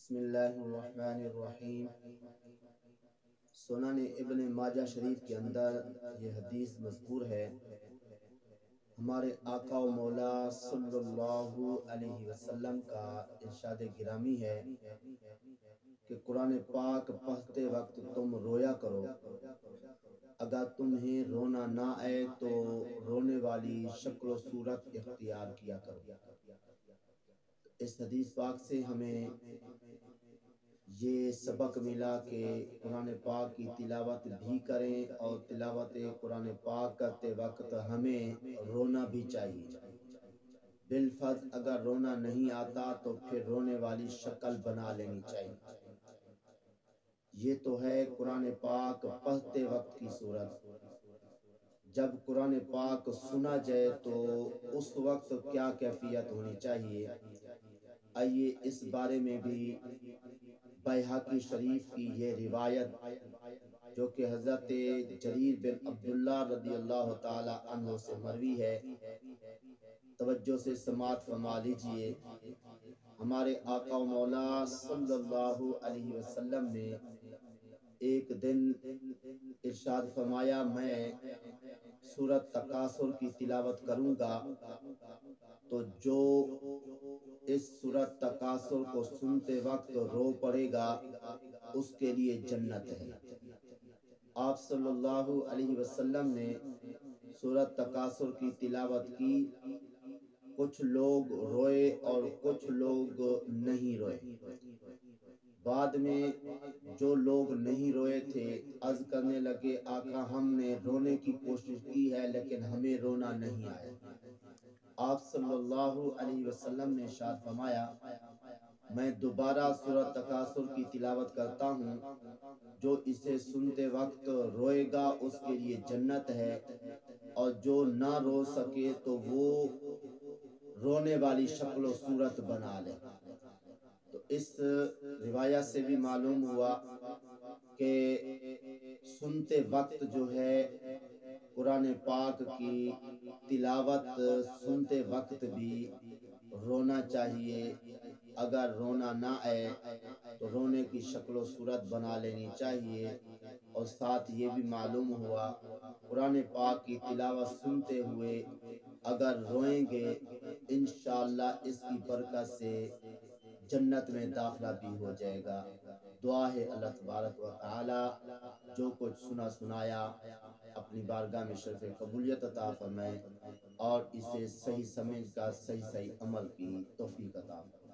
بسم اللہ الرحمن الرحیم۔ سنن ابن ماجہ شریف کے اندر یہ حدیث مذکور ہے۔ ہمارے آقا و مولا صلی اللہ علیہ وسلم کا ارشاد گرامی ہے کہ قرآن پاک پڑھتے وقت تم رویا کرو، اگر تمہیں رونا نہ آئے تو رونے والی شکل و صورت اختیار کیا کرو۔ اس حدیث پاک سے ہمیں یہ سبق ملا کہ قرآن پاک کی تلاوت بھی کریں، اور تلاوت قرآن پاک کرتے وقت ہمیں رونا بھی چاہیے۔ بالفرض اگر رونا نہیں آتا تو پھر رونے والی شکل بنا لینی چاہیے۔ یہ تو ہے قرآن پاک پڑھتے وقت کی صورت۔ جب قرآن پاک سنا جائے تو اس وقت کیا کیفیت ہونی چاہیے، آئیے اس بارے میں بھی بیہقی شریف کی یہ روایت جو کہ حضرت جریر بن عبداللہ رضی اللہ تعالی عنہ سے مروی ہے، توجہ سے سماعت فرما لیجئے۔ ہمارے آقا و مولا صلی اللہ علیہ وسلم نے ایک دن ارشاد فرمایا، میں سورۃ تکاثر کی تلاوت کروں گا تو جو اس سورۃ تکاثر کو سنتے وقت رو پڑے گا اس کے لیے جنت ہے۔ آپ صلی اللہ علیہ وسلم نے سورۃ تکاثر کی تلاوت کی، کچھ لوگ روئے اور کچھ لوگ نہیں روئے۔ بعد میں جو لوگ نہیں روئے تھے عرض کرنے لگے، آقا ہم نے رونے کی کوشش کی ہے لیکن ہمیں رونا نہیں آیا۔ آپ صلی اللہ علیہ وسلم نے ارشاد فرمایا، میں دوبارہ سورۃ تکاثر کی تلاوت کرتا ہوں، جو اسے سنتے وقت روئے گا اس کے لیے جنت ہے، اور جو نہ رو سکے تو وہ رونے والی شکل و صورت بنا لے۔ تو اس روایت سے بھی معلوم ہوا کہ سنتے وقت جو ہے قرآن پاک کی تلاوت سنتے وقت بھی رونا چاہیے۔ اگر رونا نہ آئے تو رونے کی شکل و صورت بنا لینی چاہیے۔ اور ساتھ یہ بھی معلوم ہوا قرآن پاک کی تلاوت سنتے ہوئے اگر روئیں گے انشاءاللہ اس کی برکت سے جنت میں داخلہ بھی ہو جائے گا۔ دعا ہے اللہ تبارک و تعالی جو کچھ سنایا اپنی بارگاہ میں شرف قبولیت عطا فرمائے، اور اسے صحیح سمجھ کا صحیح عمل کی توفیق عطا فرمائے۔